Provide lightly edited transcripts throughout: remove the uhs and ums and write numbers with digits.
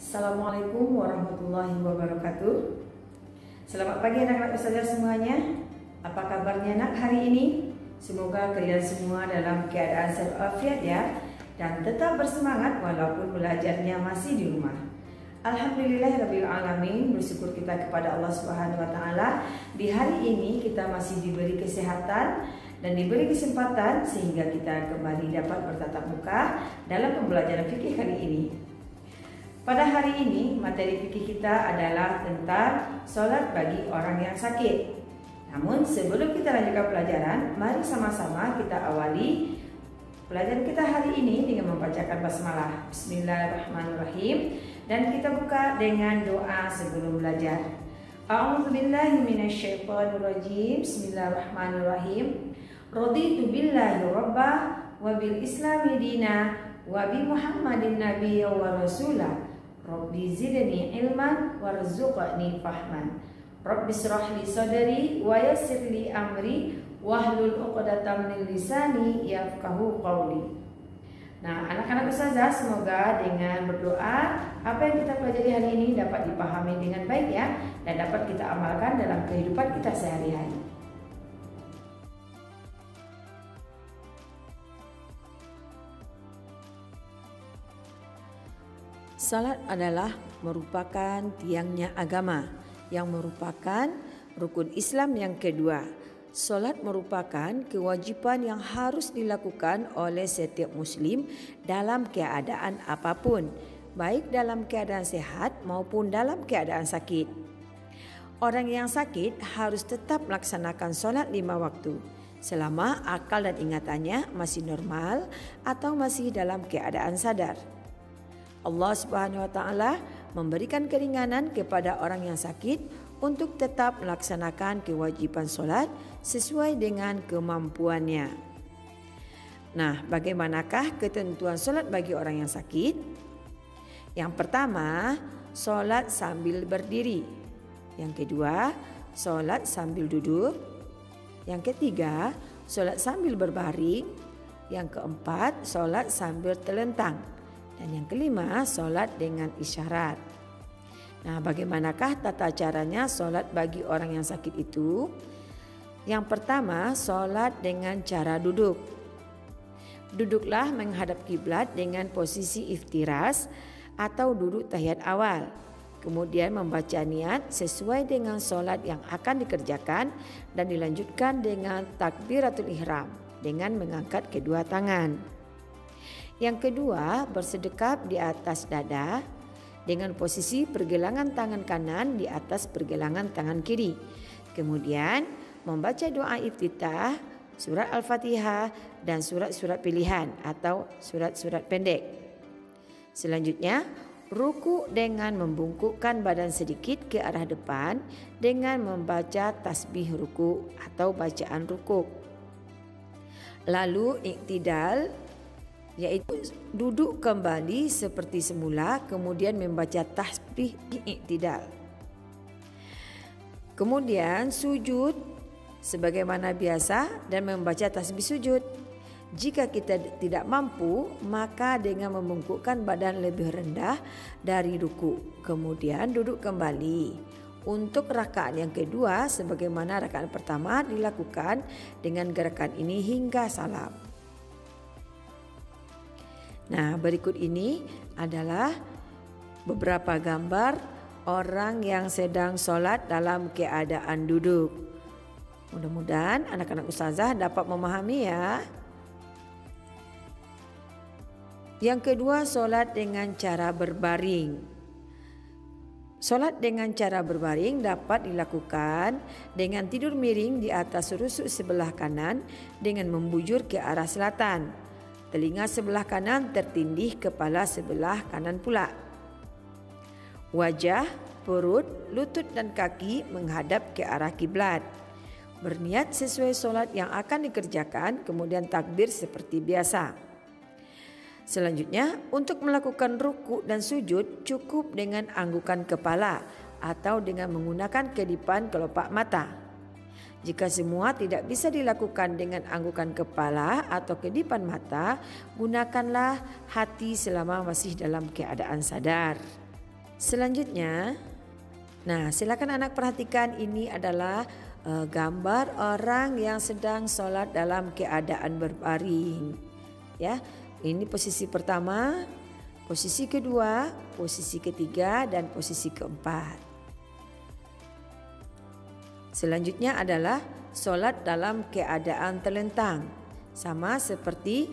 Assalamualaikum warahmatullahi wabarakatuh. Selamat pagi anak-anak ustazah semuanya. Apa kabarnya nak hari ini? Semoga kalian semua dalam keadaan sehat walafiat ya, dan tetap bersemangat walaupun belajarnya masih di rumah. Alhamdulillahirabbil alamin, bersyukur kita kepada Allah Subhanahu wa taala di hari ini kita masih diberi kesehatan dan diberi kesempatan sehingga kita kembali dapat bertatap muka dalam pembelajaran fikih kali ini. Pada hari ini materi fikih kita adalah tentang sholat bagi orang yang sakit. Namun sebelum kita lanjutkan pelajaran, mari sama-sama kita awali pelajaran kita hari ini dengan membacakan basmalah. Bismillahirrahmanirrahim. Dan kita buka dengan doa sebelum belajar. A'udzubillahi minasyaitonirrajim. Bismillahirrahmanirrahim. Raditu billahi rabbah wa bil islami dina wa bi Muhammadin nabiyya wa rasulah. Rabbi zidni ilman warzuqni fahman. Rabbi shrah li sadri wa yassir li amri wahlul 'uqdatam min lisani yafqahu qawli. Nah, anak-anak ustazah, semoga dengan berdoa apa yang kita pelajari hari ini dapat dipahami dengan baik ya, dan dapat kita amalkan dalam kehidupan kita sehari-hari. Salat adalah merupakan tiangnya agama yang merupakan rukun Islam yang kedua. Salat merupakan kewajiban yang harus dilakukan oleh setiap muslim dalam keadaan apapun, baik dalam keadaan sehat maupun dalam keadaan sakit. Orang yang sakit harus tetap melaksanakan salat 5 waktu selama akal dan ingatannya masih normal atau masih dalam keadaan sadar. Allah Subhanahu wa taala memberikan keringanan kepada orang yang sakit untuk tetap melaksanakan kewajiban solat sesuai dengan kemampuannya. Nah, bagaimanakah ketentuan solat bagi orang yang sakit? Yang pertama, solat sambil berdiri. Yang kedua, solat sambil duduk. Yang ketiga, solat sambil berbaring. Yang keempat, solat sambil terlentang. Dan yang kelima, solat dengan isyarat. Nah, bagaimanakah tata caranya solat bagi orang yang sakit itu? Yang pertama, solat dengan cara duduk. Duduklah menghadap kiblat dengan posisi iftiras atau duduk tahiyat awal. Kemudian membaca niat sesuai dengan solat yang akan dikerjakan dan dilanjutkan dengan takbiratul ihram dengan mengangkat kedua tangan. Yang kedua, bersedekap di atas dada dengan posisi pergelangan tangan kanan di atas pergelangan tangan kiri. Kemudian membaca doa iftitah, surat Al-Fatihah dan surat-surat pilihan atau surat-surat pendek. Selanjutnya, ruku dengan membungkukkan badan sedikit ke arah depan dengan membaca tasbih ruku atau bacaan ruku. Lalu iktidal, yaitu duduk kembali seperti semula, kemudian membaca tasbih iktidal. Kemudian sujud sebagaimana biasa dan membaca tasbih sujud. Jika kita tidak mampu, maka dengan membungkukkan badan lebih rendah dari ruku, kemudian duduk kembali. Untuk rakaat yang kedua, sebagaimana rakaat pertama dilakukan dengan gerakan ini hingga salam. Nah, berikut ini adalah beberapa gambar orang yang sedang sholat dalam keadaan duduk. Mudah-mudahan anak-anak ustazah dapat memahami ya. Yang kedua, sholat dengan cara berbaring. Sholat dengan cara berbaring dapat dilakukan dengan tidur miring di atas rusuk sebelah kanan dengan membujur ke arah selatan. Telinga sebelah kanan tertindih, kepala sebelah kanan pula. Wajah, perut, lutut dan kaki menghadap ke arah kiblat. Berniat sesuai solat yang akan dikerjakan, kemudian takbir seperti biasa. Selanjutnya, untuk melakukan ruku dan sujud cukup dengan anggukan kepala atau dengan menggunakan kedipan kelopak mata. Jika semua tidak bisa dilakukan dengan anggukan kepala atau kedipan mata, gunakanlah hati selama masih dalam keadaan sadar. Selanjutnya, nah silakan anak perhatikan, ini adalah gambar orang yang sedang sholat dalam keadaan berbaring. Ya, ini posisi pertama, posisi kedua, posisi ketiga, dan posisi keempat. Selanjutnya adalah sholat dalam keadaan terlentang, sama seperti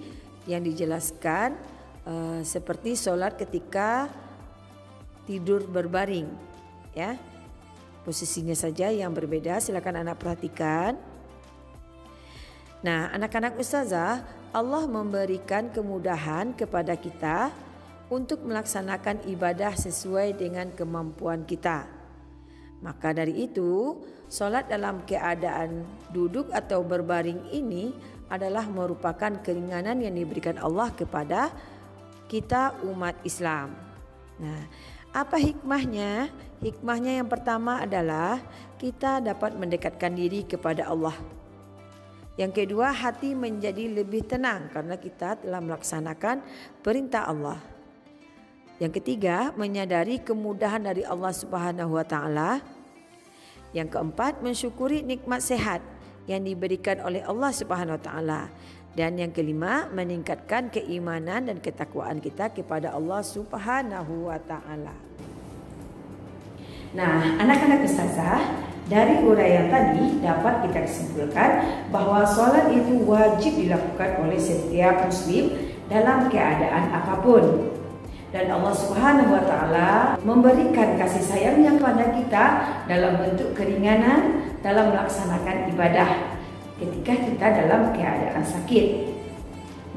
yang dijelaskan seperti sholat ketika tidur berbaring, ya. Posisinya saja yang berbeda, silakan anak perhatikan. Nah, anak-anak ustazah, Allah memberikan kemudahan kepada kita untuk melaksanakan ibadah sesuai dengan kemampuan kita. Maka dari itu, sholat dalam keadaan duduk atau berbaring ini adalah merupakan keringanan yang diberikan Allah kepada kita umat Islam. Nah, apa hikmahnya? Hikmahnya yang pertama adalah kita dapat mendekatkan diri kepada Allah. Yang kedua, hati menjadi lebih tenang karena kita telah melaksanakan perintah Allah. Yang ketiga, menyadari kemudahan dari Allah Subhanahu wa taala. Yang keempat, mensyukuri nikmat sehat yang diberikan oleh Allah Subhanahu wa taala. Dan yang kelima, meningkatkan keimanan dan ketakwaan kita kepada Allah Subhanahu wa taala. Nah, anak-anak ustazah, dari uraian tadi dapat kita simpulkan bahwa sholat itu wajib dilakukan oleh setiap muslim dalam keadaan apapun. Dan Allah Subhanahu wa taala memberikan kasih sayangnya kepada kita dalam bentuk keringanan dalam melaksanakan ibadah ketika kita dalam keadaan sakit.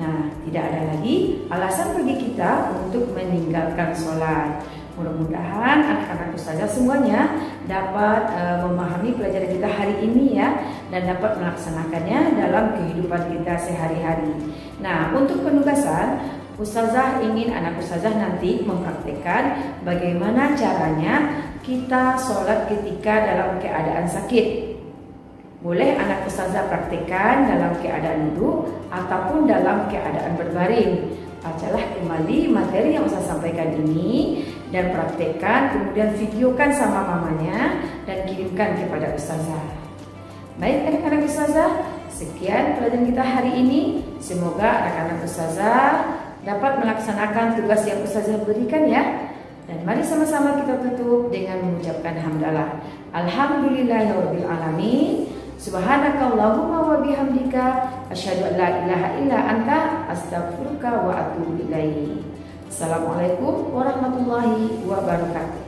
Nah, tidak ada lagi alasan bagi kita untuk meninggalkan sholat. Mudah-mudahan anak-anak ustazah semuanya dapat memahami pelajaran kita hari ini ya, dan dapat melaksanakannya dalam kehidupan kita sehari-hari. Nah, untuk penugasan, ustazah ingin anak ustazah nanti mempraktikkan bagaimana caranya kita sholat ketika dalam keadaan sakit. Boleh anak ustazah praktikkan dalam keadaan duduk ataupun dalam keadaan berbaring. Bacalah kembali materi yang ustazah sampaikan ini dan praktekkan, kemudian videokan sama mamanya dan kirimkan kepada ustazah. Baik anak-anak ustazah, sekian pelajaran kita hari ini. Semoga anak-anak ustazah dapat melaksanakan tugas yang ustazah berikan ya. Dan mari sama-sama kita tutup dengan mengucapkan hamdalah. Alhamdulillahirabbil alamin. Subhanakallahumma wa bihamdika asyhadu an la ilaha illa anta astaghfiruka wa atubu ilaik. Assalamualaikum warahmatullahi wabarakatuh.